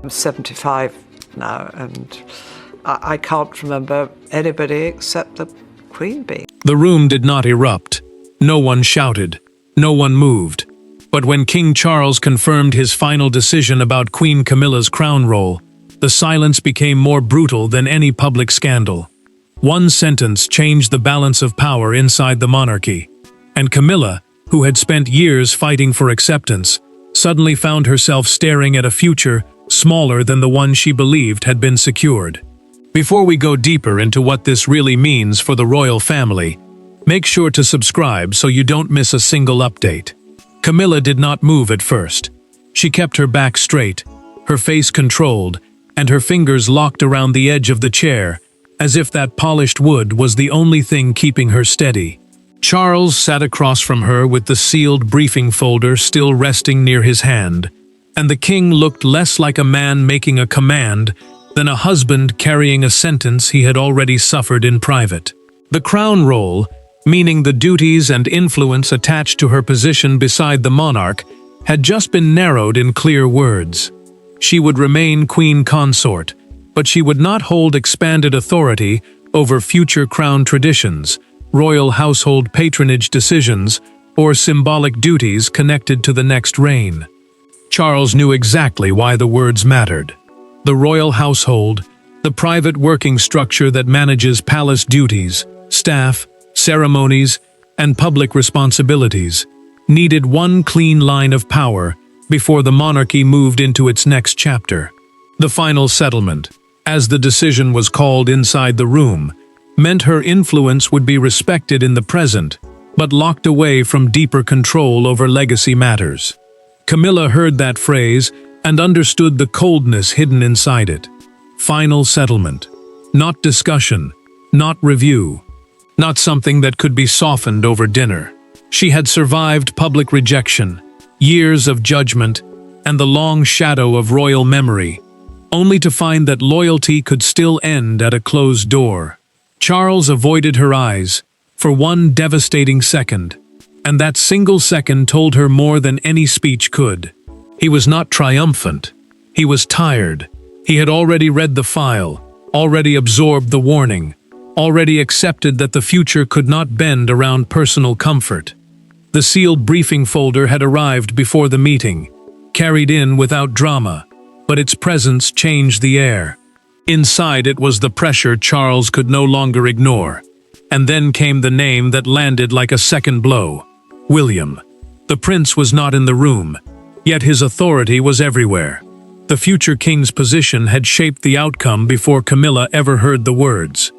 I'm 75 now, and I can't remember anybody except the Queen bee. The room did not erupt. No one shouted. No one moved. But when King Charles confirmed his final decision about Queen Camilla's crown roll, the silence became more brutal than any public scandal. One sentence changed the balance of power inside the monarchy, and Camilla, who had spent years fighting for acceptance, suddenly found herself staring at a future smaller than the one she believed had been secured. Before we go deeper into what this really means for the royal family, make sure to subscribe so you don't miss a single update. Camilla did not move at first. She kept her back straight, her face controlled, and her fingers locked around the edge of the chair, as if that polished wood was the only thing keeping her steady. Charles sat across from her with the sealed briefing folder still resting near his hand, and the king looked less like a man making a command than a husband carrying a sentence he had already suffered in private. The crown roll, meaning the duties and influence attached to her position beside the monarch, had just been narrowed in clear words. She would remain queen consort, but she would not hold expanded authority over future crown traditions, royal household patronage decisions, or symbolic duties connected to the next reign. Charles knew exactly why the words mattered. The royal household, the private working structure that manages palace duties, staff, ceremonies, and public responsibilities, needed one clean line of power before the monarchy moved into its next chapter. The final settlement, as the decision was called inside the room, meant her influence would be respected in the present, but locked away from deeper control over legacy matters. Camilla heard that phrase and understood the coldness hidden inside it. Final settlement. Not discussion, not review, not something that could be softened over dinner. She had survived public rejection, years of judgment, and the long shadow of royal memory, only to find that loyalty could still end at a closed door. Charles avoided her eyes for one devastating second, and that single second told her more than any speech could. He was not triumphant. He was tired. He had already read the file, already absorbed the warning, already accepted that the future could not bend around personal comfort. The sealed briefing folder had arrived before the meeting, carried in without drama, but its presence changed the air. Inside it was the pressure Charles could no longer ignore. And then came the name that landed like a second blow: William. The prince was not in the room, yet his authority was everywhere. The future king's position had shaped the outcome before Camilla ever heard the words.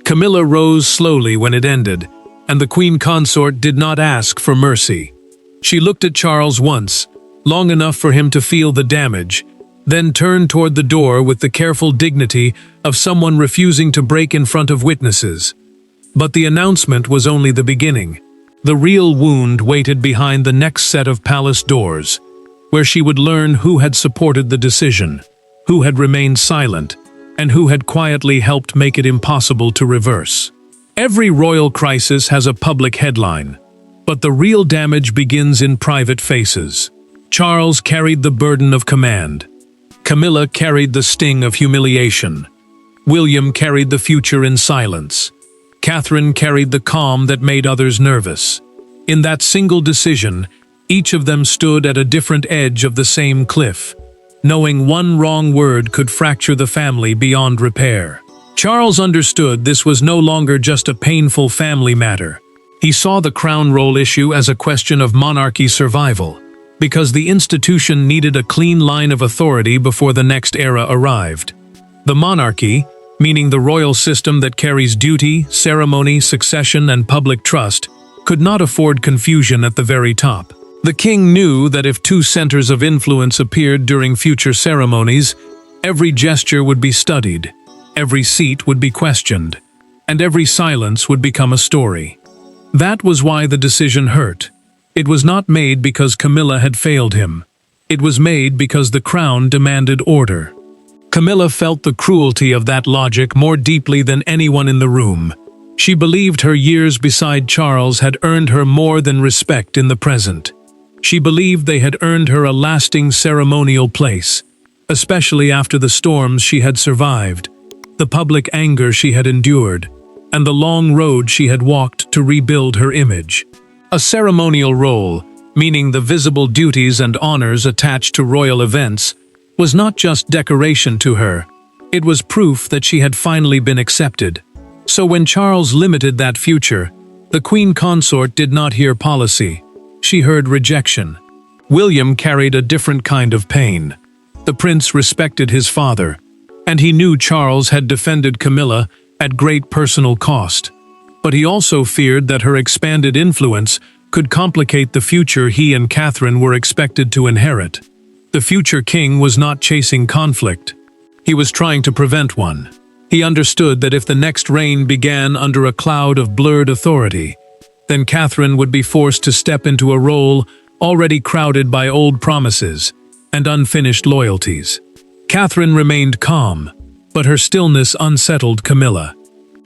Camilla rose slowly when it ended, and the queen consort did not ask for mercy. She looked at Charles once, long enough for him to feel the damage, then turned toward the door with the careful dignity of someone refusing to break in front of witnesses. But the announcement was only the beginning. The real wound waited behind the next set of palace doors, where she would learn who had supported the decision, who had remained silent, and who had quietly helped make it impossible to reverse. Every royal crisis has a public headline, but the real damage begins in private faces. Charles carried the burden of command. Camilla carried the sting of humiliation. William carried the future in silence. Catherine carried the calm that made others nervous. In that single decision, each of them stood at a different edge of the same cliff, knowing one wrong word could fracture the family beyond repair. Charles understood this was no longer just a painful family matter. He saw the crown roll issue as a question of monarchy survival, because the institution needed a clean line of authority before the next era arrived. The monarchy, meaning the royal system that carries duty, ceremony, succession, and public trust, could not afford confusion at the very top. The king knew that if two centers of influence appeared during future ceremonies, every gesture would be studied, every seat would be questioned, and every silence would become a story. That was why the decision hurt. It was not made because Camilla had failed him. It was made because the crown demanded order. Camilla felt the cruelty of that logic more deeply than anyone in the room. She believed her years beside Charles had earned her more than respect in the present. She believed they had earned her a lasting ceremonial place. especially after the storms she had survived, the public anger she had endured, and the long road she had walked to rebuild her image. A ceremonial role, meaning the visible duties and honors attached to royal events, was not just decoration to her, it was proof that she had finally been accepted. So when Charles limited that future, the Queen Consort did not hear policy. She heard rejection. William carried a different kind of pain. The prince respected his father, and he knew Charles had defended Camilla at great personal cost. But he also feared that her expanded influence could complicate the future he and Catherine were expected to inherit. The future king was not chasing conflict. He was trying to prevent one. He understood that if the next reign began under a cloud of blurred authority, then Catherine would be forced to step into a role already crowded by old promises and unfinished loyalties. Catherine remained calm, but her stillness unsettled Camilla.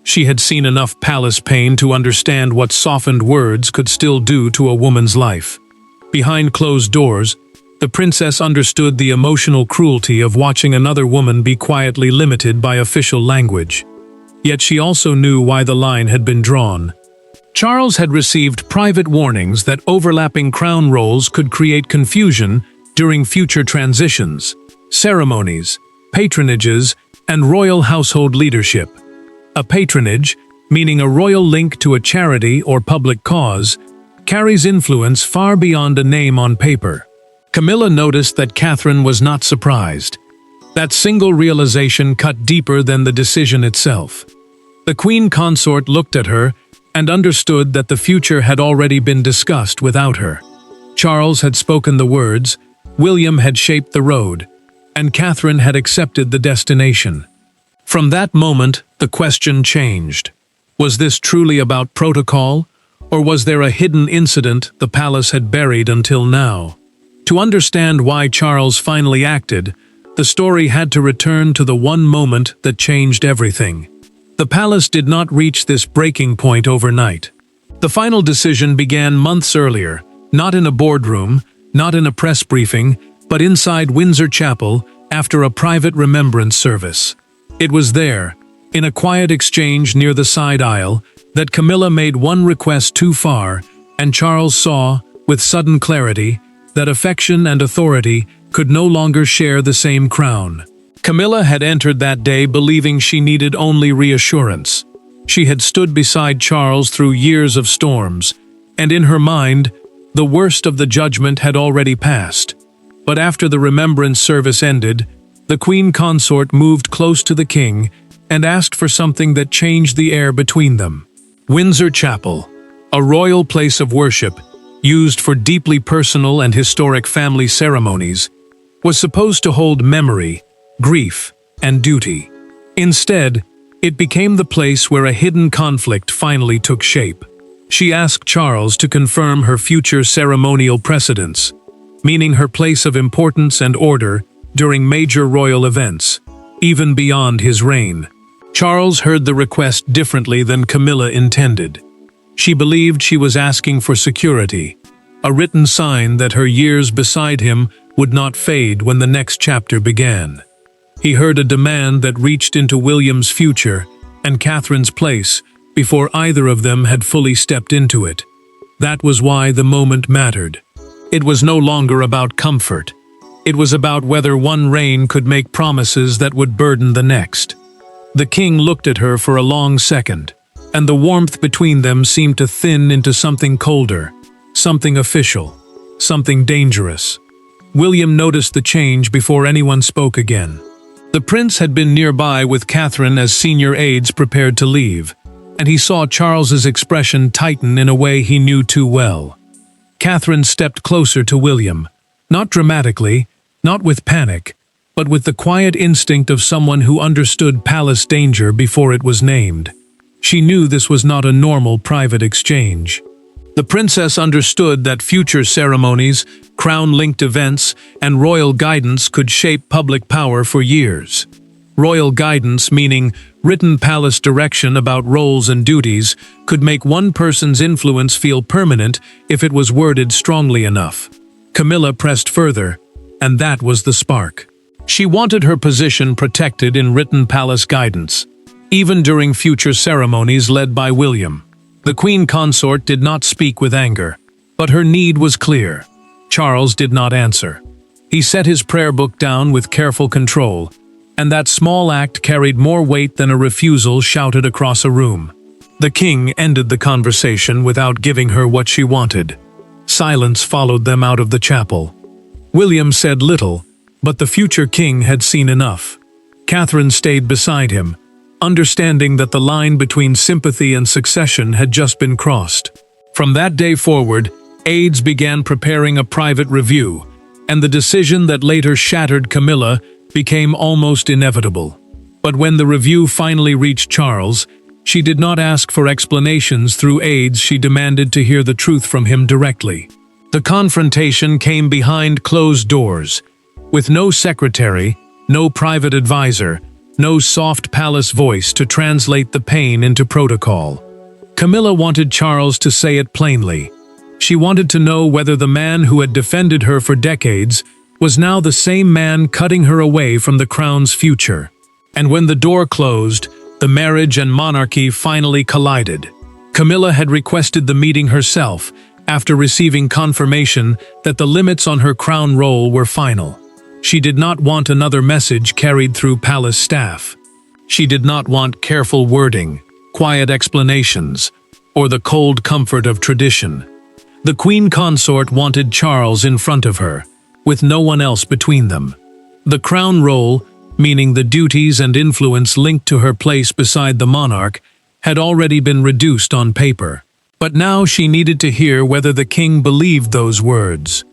She had seen enough palace pain to understand what softened words could still do to a woman's life. Behind closed doors, the princess understood the emotional cruelty of watching another woman be quietly limited by official language. Yet she also knew why the line had been drawn. Charles had received private warnings that overlapping crown roles could create confusion during future transitions, ceremonies, patronages, and royal household leadership. A patronage, meaning a royal link to a charity or public cause, carries influence far beyond a name on paper. Camilla noticed that Catherine was not surprised. That single realization cut deeper than the decision itself. The Queen Consort looked at her and understood that the future had already been discussed without her. Charles had spoken the words, William had shaped the road, and Catherine had accepted the destination. From that moment, the question changed. Was this truly about protocol, or was there a hidden incident the palace had buried until now? To understand why Charles finally acted, the story had to return to the one moment that changed everything. The palace did not reach this breaking point overnight. The final decision began months earlier, not in a boardroom, not in a press briefing, but inside Windsor Chapel after a private remembrance service. It was there, in a quiet exchange near the side aisle, that Camilla made one request too far, and Charles saw, with sudden clarity, that affection and authority could no longer share the same crown. Camilla had entered that day believing she needed only reassurance. She had stood beside Charles through years of storms, and in her mind, the worst of the judgment had already passed. But after the remembrance service ended, the Queen Consort moved close to the king and asked for something that changed the air between them. Windsor Chapel, a royal place of worship, used for deeply personal and historic family ceremonies, was supposed to hold memory, grief, and duty. Instead, it became the place where a hidden conflict finally took shape. She asked Charles to confirm her future ceremonial precedence, meaning her place of importance and order during major royal events, even beyond his reign. Charles heard the request differently than Camilla intended. She believed she was asking for security, a written sign that her years beside him would not fade when the next chapter began. He heard a demand that reached into William's future and Catherine's place before either of them had fully stepped into it. That was why the moment mattered. It was no longer about comfort. It was about whether one reign could make promises that would burden the next. The king looked at her for a long second, and the warmth between them seemed to thin into something colder, something official, something dangerous. William noticed the change before anyone spoke again. The prince had been nearby with Catherine as senior aides prepared to leave, and he saw Charles's expression tighten in a way he knew too well. Catherine stepped closer to William, not dramatically, not with panic, but with the quiet instinct of someone who understood palace danger before it was named. She knew this was not a normal private exchange. The princess understood that future ceremonies, crown-linked events, and royal guidance could shape public power for years. Royal guidance, meaning written palace direction about roles and duties, could make one person's influence feel permanent if it was worded strongly enough. Camilla pressed further, and that was the spark. She wanted her position protected in written palace guidance, even during future ceremonies led by William. The queen consort did not speak with anger, but her need was clear. Charles did not answer. He set his prayer book down with careful control, and that small act carried more weight than a refusal shouted across a room. The king ended the conversation without giving her what she wanted. Silence followed them out of the chapel. William said little, but the future king had seen enough. Catherine stayed beside him, understanding that the line between sympathy and succession had just been crossed. From that day forward, aides began preparing a private review, and the decision that later shattered Camilla became almost inevitable. But when the review finally reached Charles, she did not ask for explanations through aides. She demanded to hear the truth from him directly. The confrontation came behind closed doors, with no secretary, no private advisor, no soft palace voice to translate the pain into protocol. Camilla wanted Charles to say it plainly. She wanted to know whether the man who had defended her for decades was now the same man cutting her away from the crown's future. And when the door closed, the marriage and monarchy finally collided. Camilla had requested the meeting herself after receiving confirmation that the limits on her crown role were final. She did not want another message carried through palace staff. She did not want careful wording, quiet explanations, or the cold comfort of tradition. The queen consort wanted Charles in front of her, with no one else between them. The crown role, meaning the duties and influence linked to her place beside the monarch, had already been reduced on paper. But now she needed to hear whether the king believed those words,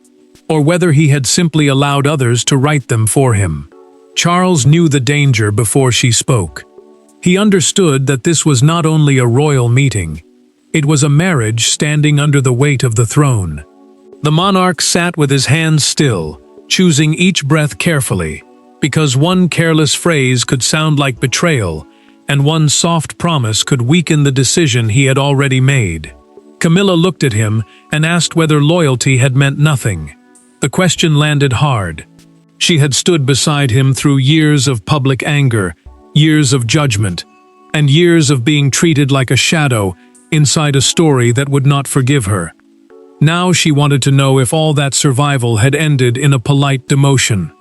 or whether he had simply allowed others to write them for him. Charles knew the danger before she spoke. He understood that this was not only a royal meeting, it was a marriage standing under the weight of the throne. The monarch sat with his hands still, choosing each breath carefully, because one careless phrase could sound like betrayal, and one soft promise could weaken the decision he had already made. Camilla looked at him and asked whether loyalty had meant nothing. The question landed hard. She had stood beside him through years of public anger, years of judgment, and years of being treated like a shadow inside a story that would not forgive her. Now she wanted to know if all that survival had ended in a polite demotion.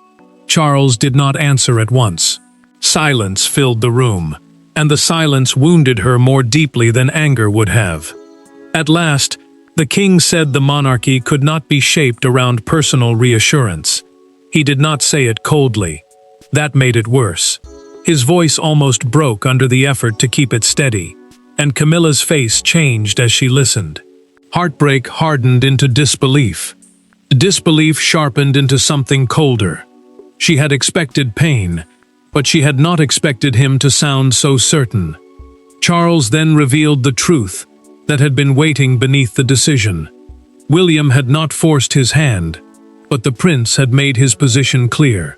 Charles did not answer at once. Silence filled the room, and the silence wounded her more deeply than anger would have. At last, the king said the monarchy could not be shaped around personal reassurance. He did not say it coldly. That made it worse. His voice almost broke under the effort to keep it steady, and Camilla's face changed as she listened. Heartbreak hardened into disbelief. Disbelief sharpened into something colder. She had expected pain, but she had not expected him to sound so certain. Charles then revealed the truth that had been waiting beneath the decision. William had not forced his hand, but the prince had made his position clear.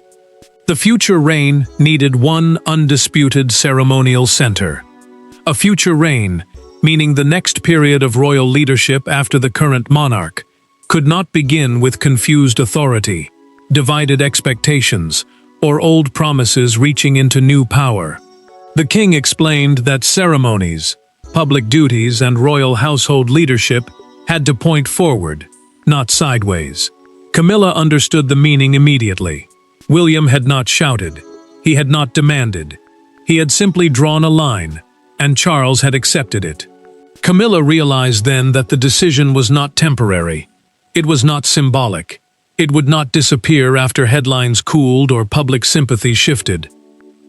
The future reign needed one undisputed ceremonial center. A future reign, meaning the next period of royal leadership after the current monarch, could not begin with confused authority, divided expectations, or old promises reaching into new power. The king explained that ceremonies, public duties, and royal household leadership had to point forward, not sideways. Camilla understood the meaning immediately. William had not shouted. He had not demanded. He had simply drawn a line, and Charles had accepted it. Camilla realized then that the decision was not temporary. It was not symbolic. It would not disappear after headlines cooled or public sympathy shifted.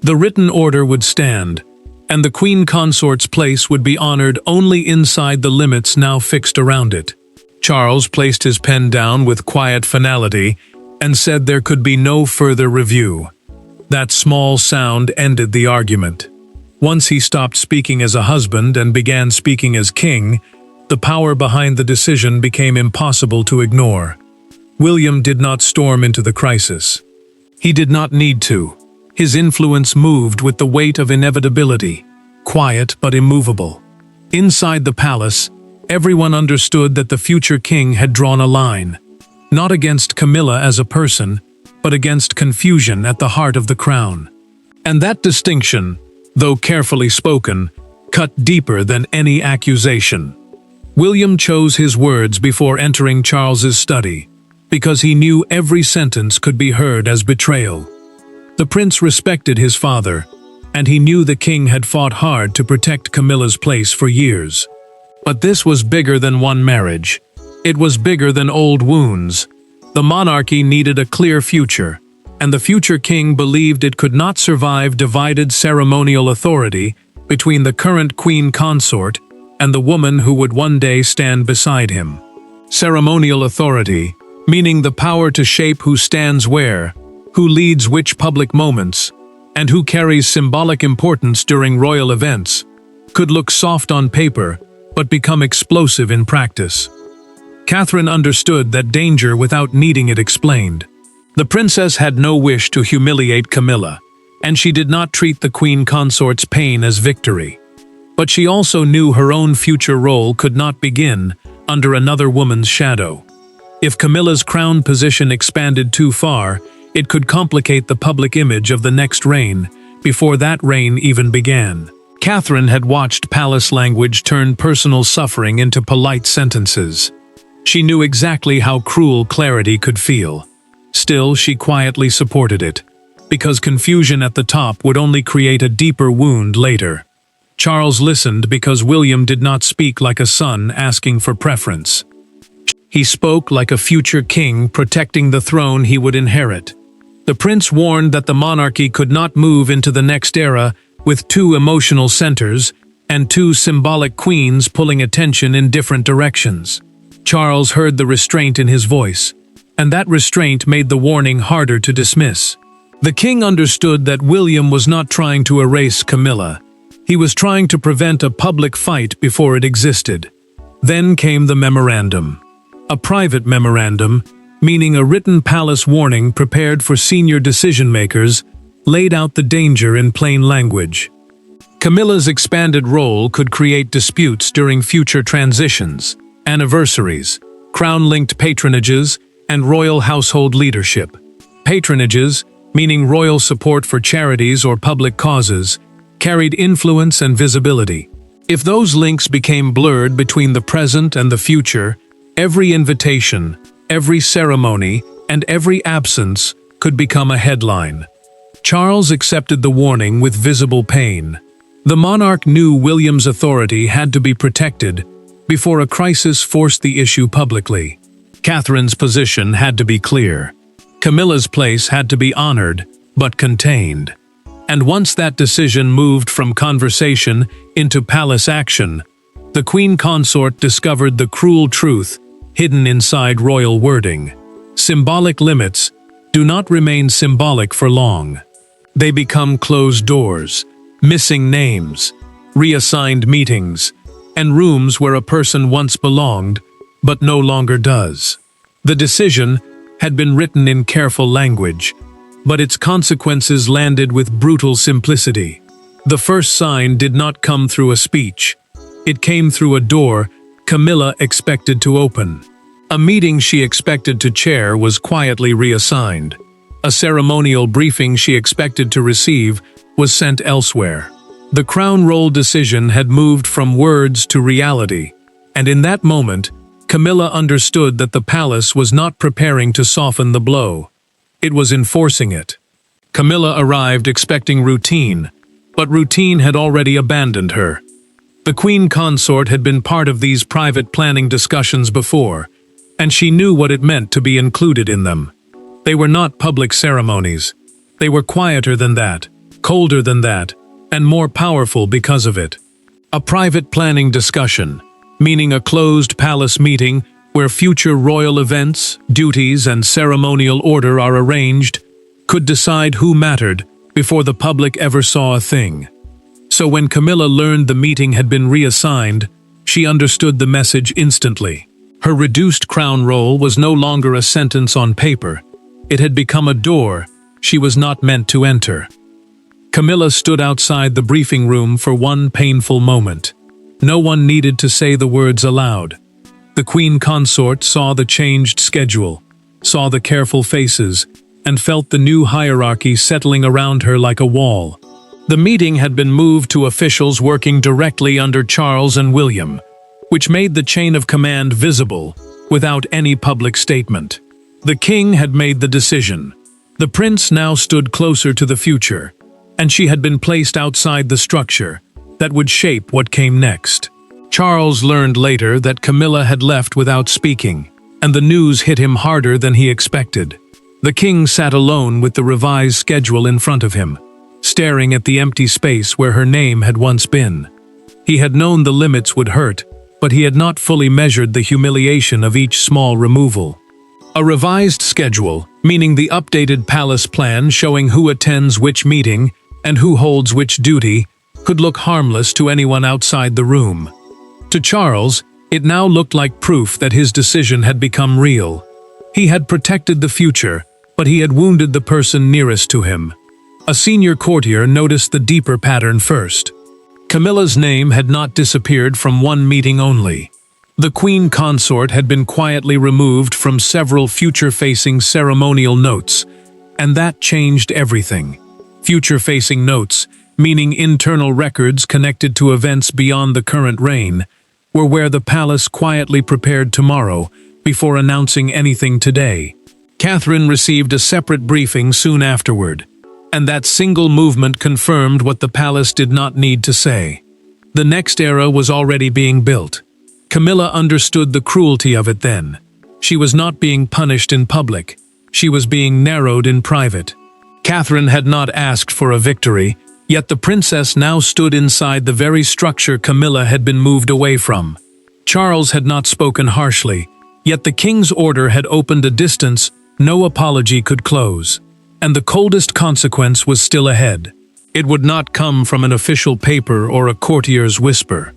The written order would stand, and the queen consort's place would be honored only inside the limits now fixed around it. Charles placed his pen down with quiet finality and said there could be no further review. That small sound ended the argument. Once he stopped speaking as a husband and began speaking as king, the power behind the decision became impossible to ignore. William did not storm into the crisis. He did not need to. His influence moved with the weight of inevitability, quiet but immovable. Inside the palace, everyone understood that the future king had drawn a line, not against Camilla as a person, but against confusion at the heart of the crown. And that distinction, though carefully spoken, cut deeper than any accusation. William chose his words before entering Charles's study, because he knew every sentence could be heard as betrayal. The prince respected his father, and he knew the king had fought hard to protect Camilla's place for years. But this was bigger than one marriage. It was bigger than old wounds. The monarchy needed a clear future, and the future king believed it could not survive divided ceremonial authority between the current queen consort and the woman who would one day stand beside him. Ceremonial authority, meaning the power to shape who stands where, who leads which public moments, and who carries symbolic importance during royal events, could look soft on paper but become explosive in practice. Catherine understood that danger without needing it explained. The princess had no wish to humiliate Camilla, and she did not treat the queen consort's pain as victory. But she also knew her own future role could not begin under another woman's shadow. If Camilla's crown position expanded too far, it could complicate the public image of the next reign before that reign even began. Catherine had watched palace language turn personal suffering into polite sentences. She knew exactly how cruel clarity could feel. Still, she quietly supported it, because confusion at the top would only create a deeper wound later. Charles listened because William did not speak like a son asking for preference. He spoke like a future king protecting the throne he would inherit. The prince warned that the monarchy could not move into the next era with two emotional centers and two symbolic queens pulling attention in different directions. Charles heard the restraint in his voice, and that restraint made the warning harder to dismiss. The king understood that William was not trying to erase Camilla. He was trying to prevent a public fight before it existed. Then came the memorandum. A private memorandum, meaning a written palace warning prepared for senior decision-makers, laid out the danger in plain language. Camilla's expanded role could create disputes during future transitions, anniversaries, crown-linked patronages, and royal household leadership. Patronages, meaning royal support for charities or public causes, carried influence and visibility. If those links became blurred between the present and the future, every invitation, every ceremony, and every absence could become a headline. Charles accepted the warning with visible pain. The monarch knew William's authority had to be protected before a crisis forced the issue publicly. Catherine's position had to be clear. Camilla's place had to be honored, but contained. And once that decision moved from conversation into palace action, the queen consort discovered the cruel truth hidden inside royal wording. Symbolic limits do not remain symbolic for long. They become closed doors, missing names, reassigned meetings, and rooms where a person once belonged, but no longer does. The decision had been written in careful language, but its consequences landed with brutal simplicity. The first sign did not come through a speech. It came through a door Camilla expected to open. A meeting she expected to chair was quietly reassigned. A ceremonial briefing she expected to receive was sent elsewhere. The crown roll decision had moved from words to reality, and in that moment, Camilla understood that the palace was not preparing to soften the blow. It was enforcing it. Camilla arrived expecting routine, but routine had already abandoned her. The queen consort had been part of these private planning discussions before, and she knew what it meant to be included in them. They were not public ceremonies. They were quieter than that, colder than that, and more powerful because of it. A private planning discussion, meaning a closed palace meeting where future royal events, duties, and ceremonial order are arranged, could decide who mattered before the public ever saw a thing. So when Camilla learned the meeting had been reassigned, she understood the message instantly. Her reduced crown roll was no longer a sentence on paper. It had become a door she was not meant to enter. Camilla stood outside the briefing room for one painful moment. No one needed to say the words aloud. The queen consort saw the changed schedule, saw the careful faces, and felt the new hierarchy settling around her like a wall. The meeting had been moved to officials working directly under Charles and William, which made the chain of command visible without any public statement. The king had made the decision. The prince now stood closer to the future, and she had been placed outside the structure that would shape what came next. Charles learned later that Camilla had left without speaking, and the news hit him harder than he expected. The king sat alone with the revised schedule in front of him, staring at the empty space where her name had once been. He had known the limits would hurt, but he had not fully measured the humiliation of each small removal. A revised schedule, meaning the updated palace plan showing who attends which meeting and who holds which duty, could look harmless to anyone outside the room. To Charles, it now looked like proof that his decision had become real. He had protected the future, but he had wounded the person nearest to him. A senior courtier noticed the deeper pattern first. Camilla's name had not disappeared from one meeting only. The queen consort had been quietly removed from several future-facing ceremonial notes, and that changed everything. Future-facing notes, meaning internal records connected to events beyond the current reign, were where the palace quietly prepared tomorrow before announcing anything today. Catherine received a separate briefing soon afterward, and that single movement confirmed what the palace did not need to say. The next era was already being built. Camilla understood the cruelty of it then. She was not being punished in public. She was being narrowed in private. Catherine had not asked for a victory, yet the princess now stood inside the very structure Camilla had been moved away from. Charles had not spoken harshly, yet the king's order had opened a distance no apology could close, and the coldest consequence was still ahead. It would not come from an official paper or a courtier's whisper.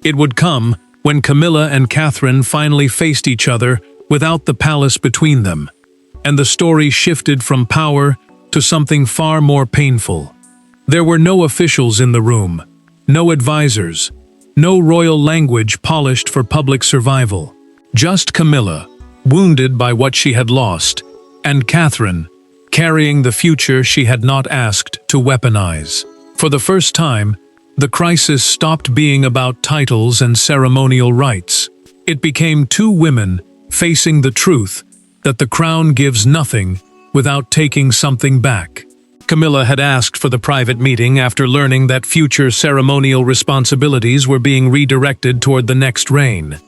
It would come when Camilla and Catherine finally faced each other without the palace between them, and the story shifted from power to something far more painful. There were no officials in the room, no advisors, no royal language polished for public survival. Just Camilla, wounded by what she had lost, and Catherine, carrying the future she had not asked to weaponize. For the first time, the crisis stopped being about titles and ceremonial rites. It became two women facing the truth that the crown gives nothing without taking something back. Camilla had asked for the private meeting after learning that future ceremonial responsibilities were being redirected toward the next reign.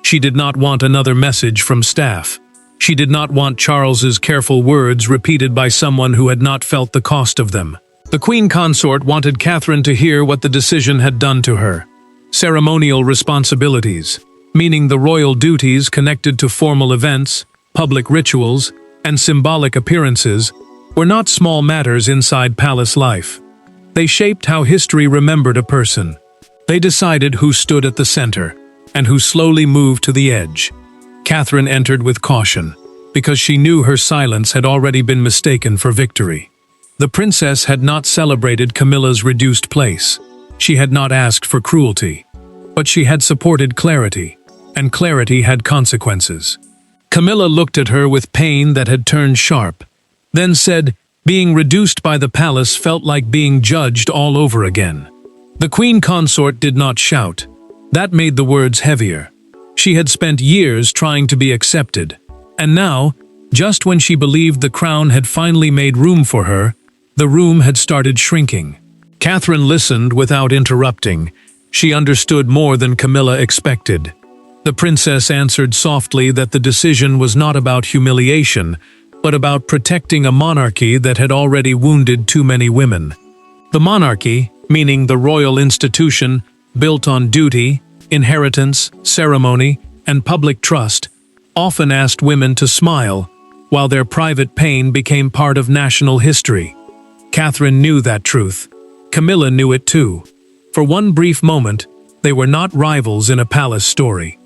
She did not want another message from staff. She did not want Charles's careful words repeated by someone who had not felt the cost of them. The queen consort wanted Catherine to hear what the decision had done to her. Ceremonial responsibilities, meaning the royal duties connected to formal events, public rituals, and symbolic appearances, were not small matters inside palace life. They shaped how history remembered a person. They decided who stood at the center, and who slowly moved to the edge. Catherine entered with caution, because she knew her silence had already been mistaken for victory. The princess had not celebrated Camilla's reduced place. She had not asked for cruelty. But she had supported clarity, and clarity had consequences. Camilla looked at her with pain that had turned sharp, then said, being reduced by the palace felt like being judged all over again. The queen consort did not shout. That made the words heavier. She had spent years trying to be accepted, and now, just when she believed the crown had finally made room for her, the room had started shrinking. Catherine listened without interrupting. She understood more than Camilla expected. The princess answered softly that the decision was not about humiliation, but about protecting a monarchy that had already wounded too many women. The monarchy, meaning the royal institution, built on duty, inheritance, ceremony, and public trust, often asked women to smile, while their private pain became part of national history. Catherine knew that truth. Camilla knew it too. For one brief moment, they were not rivals in a palace story.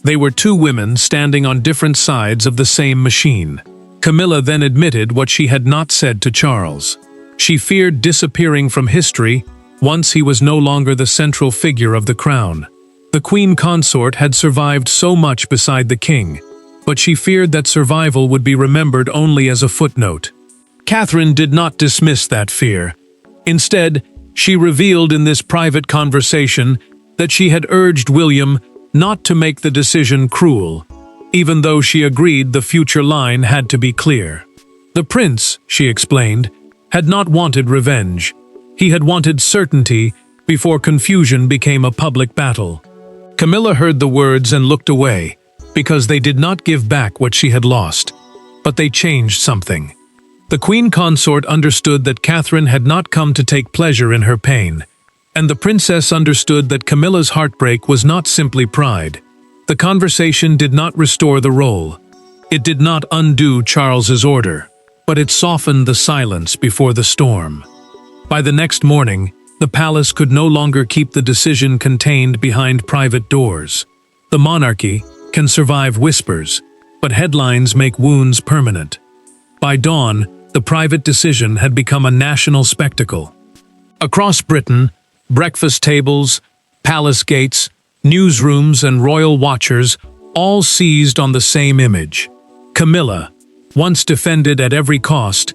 They were two women standing on different sides of the same machine. Camilla then admitted what she had not said to Charles. She feared disappearing from history once he was no longer the central figure of the crown. The queen consort had survived so much beside the king, but she feared that survival would be remembered only as a footnote. Catherine did not dismiss that fear. Instead, she revealed in this private conversation that she had urged William not to make the decision cruel, even though she agreed the future line had to be clear. The prince, she explained, had not wanted revenge. He had wanted certainty before confusion became a public battle. Camilla heard the words and looked away, because they did not give back what she had lost, but they changed something. The queen consort understood that Catherine had not come to take pleasure in her pain, and the princess understood that Camilla's heartbreak was not simply pride. The conversation did not restore the role. It did not undo Charles's order, but it softened the silence before the storm. By the next morning, the palace could no longer keep the decision contained behind private doors. The monarchy can survive whispers, but headlines make wounds permanent. By dawn, the private decision had become a national spectacle. Across Britain, breakfast tables, palace gates, newsrooms, and royal watchers all seized on the same image. Camilla, once defended at every cost,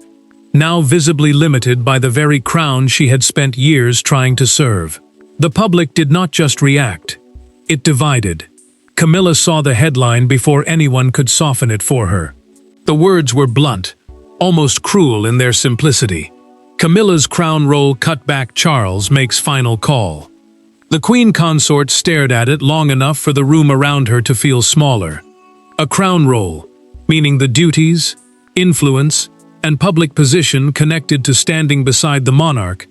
now visibly limited by the very crown she had spent years trying to serve. The public did not just react, it divided. Camilla saw the headline before anyone could soften it for her. The words were blunt, almost cruel in their simplicity. Camilla's crown roll cut back. Charles makes final call. The queen consort stared at it long enough for the room around her to feel smaller. A crown roll, meaning the duties, influence, and public position connected to standing beside the monarch,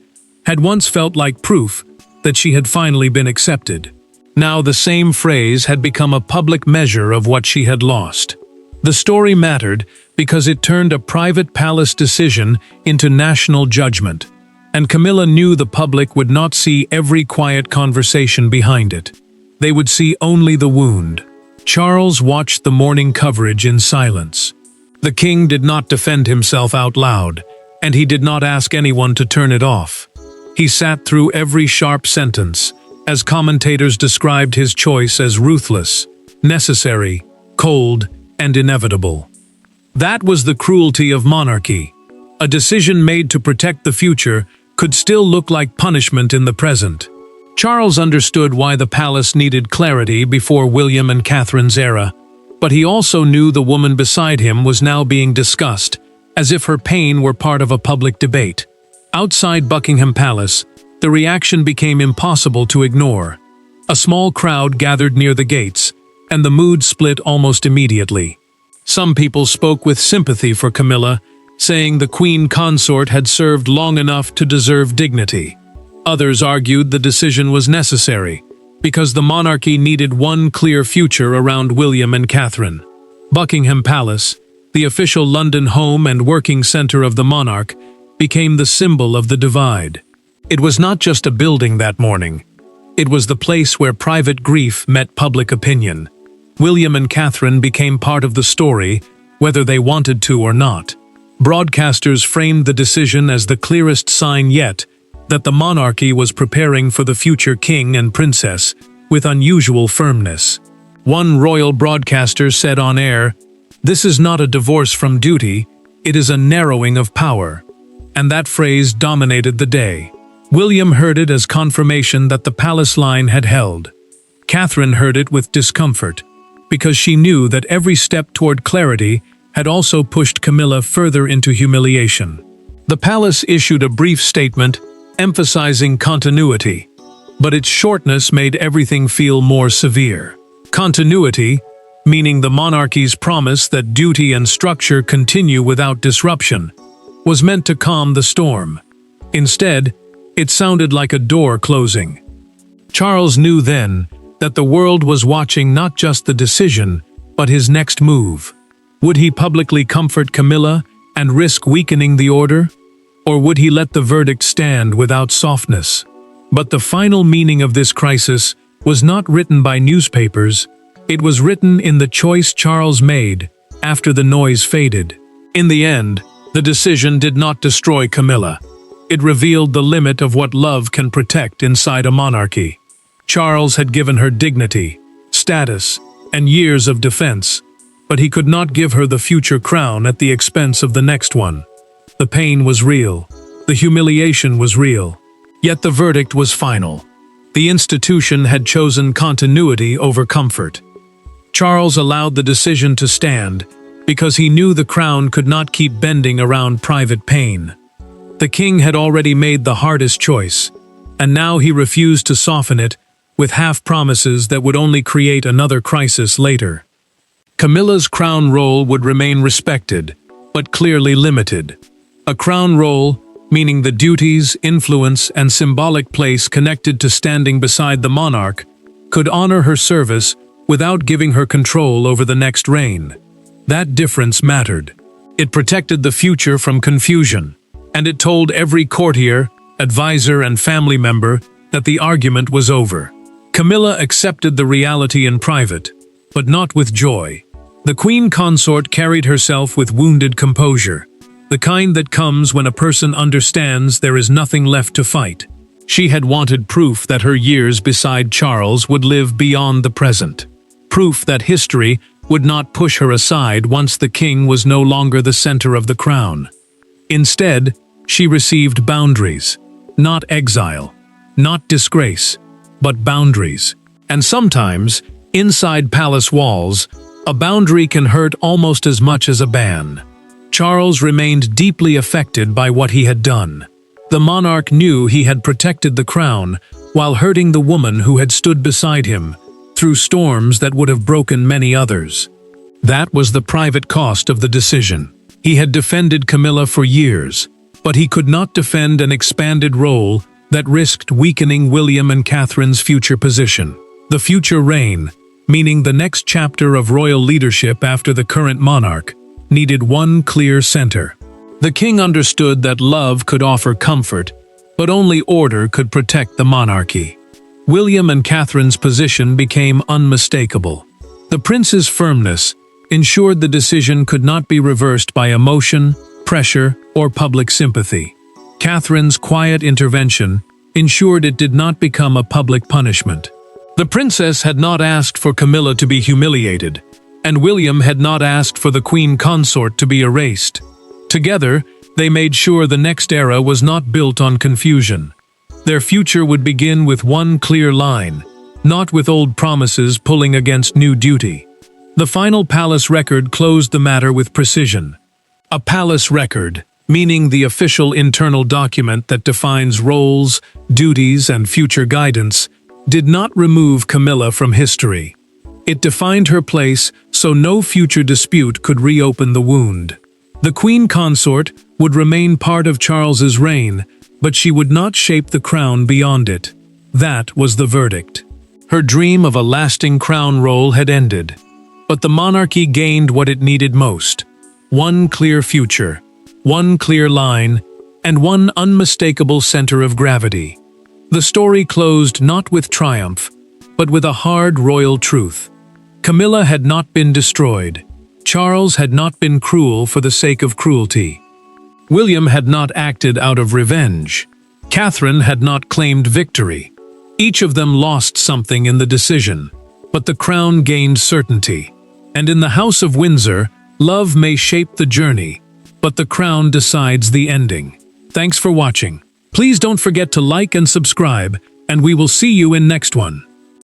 had once felt like proof that she had finally been accepted. Now the same phrase had become a public measure of what she had lost. The story mattered because it turned a private palace decision into national judgment, and Camilla knew the public would not see every quiet conversation behind it. They would see only the wound. Charles watched the morning coverage in silence. The king did not defend himself out loud, and he did not ask anyone to turn it off. He sat through every sharp sentence, as commentators described his choice as ruthless, necessary, cold, and inevitable. That was the cruelty of monarchy. A decision made to protect the future could still look like punishment in the present. Charles understood why the palace needed clarity before William and Catherine's era, but he also knew the woman beside him was now being discussed, as if her pain were part of a public debate. Outside Buckingham Palace, the reaction became impossible to ignore. A small crowd gathered near the gates, and the mood split almost immediately. Some people spoke with sympathy for Camilla, saying the queen consort had served long enough to deserve dignity. Others argued the decision was necessary, because the monarchy needed one clear future around William and Catherine. Buckingham Palace, the official London home and working centre of the monarch, became the symbol of the divide. It was not just a building that morning. It was the place where private grief met public opinion. William and Catherine became part of the story, whether they wanted to or not. Broadcasters framed the decision as the clearest sign yet that the monarchy was preparing for the future king and princess with unusual firmness. One royal broadcaster said on air, "This is not a divorce from duty, it is a narrowing of power." And that phrase dominated the day. William heard it as confirmation that the palace line had held. Catherine heard it with discomfort, because she knew that every step toward clarity had also pushed Camilla further into humiliation. The palace issued a brief statement emphasizing continuity, but its shortness made everything feel more severe. Continuity, meaning the monarchy's promise that duty and structure continue without disruption, was meant to calm the storm. Instead, it sounded like a door closing. Charles knew then that the world was watching not just the decision, but his next move. Would he publicly comfort Camilla and risk weakening the order? Or would he let the verdict stand without softness? But the final meaning of this crisis was not written by newspapers. It was written in the choice Charles made after the noise faded. In the end, the decision did not destroy Camilla. It revealed the limit of what love can protect inside a monarchy. Charles had given her dignity, status, and years of defense, but he could not give her the future crown at the expense of the next one. The pain was real. The humiliation was real. Yet the verdict was final. The institution had chosen continuity over comfort. Charles allowed the decision to stand because he knew the crown could not keep bending around private pain. The king had already made the hardest choice, and now he refused to soften it with half-promises that would only create another crisis later. Camilla's crown role would remain respected, but clearly limited. A crown role, meaning the duties, influence, and symbolic place connected to standing beside the monarch, could honor her service without giving her control over the next reign. That difference mattered. It protected the future from confusion, and it told every courtier, advisor, and family member that the argument was over. Camilla accepted the reality in private, but not with joy. The queen consort carried herself with wounded composure, the kind that comes when a person understands there is nothing left to fight. She had wanted proof that her years beside Charles would live beyond the present. Proof that history would not push her aside once the king was no longer the center of the crown. Instead, she received boundaries, not exile, not disgrace, but boundaries. And sometimes, inside palace walls, a boundary can hurt almost as much as a ban. Charles remained deeply affected by what he had done. The monarch knew he had protected the crown while hurting the woman who had stood beside him through storms that would have broken many others. That was the private cost of the decision. He had defended Camilla for years, but he could not defend an expanded role that risked weakening William and Catherine's future position. The future reign, meaning the next chapter of royal leadership after the current monarch, needed one clear center. The king understood that love could offer comfort, but only order could protect the monarchy. William and Catherine's position became unmistakable. The prince's firmness ensured the decision could not be reversed by emotion, pressure, or public sympathy. Catherine's quiet intervention ensured it did not become a public punishment. The princess had not asked for Camilla to be humiliated, and William had not asked for the queen consort to be erased. Together, they made sure the next era was not built on confusion. Their future would begin with one clear line, not with old promises pulling against new duty. The final palace record closed the matter with precision. A palace record, meaning the official internal document that defines roles, duties, and future guidance, did not remove Camilla from history. It defined her place so no future dispute could reopen the wound. The queen consort would remain part of Charles's reign, but she would not shape the crown beyond it. That was the verdict. Her dream of a lasting crown role had ended, but the monarchy gained what it needed most: one clear future, one clear line, and one unmistakable center of gravity. The story closed not with triumph, but with a hard royal truth. Camilla had not been destroyed. Charles had not been cruel for the sake of cruelty. William had not acted out of revenge. Catherine had not claimed victory. Each of them lost something in the decision, but the crown gained certainty. And in the House of Windsor, love may shape the journey, but the crown decides the ending. Thanks for watching. Please don't forget to like and subscribe, and we will see you in next one.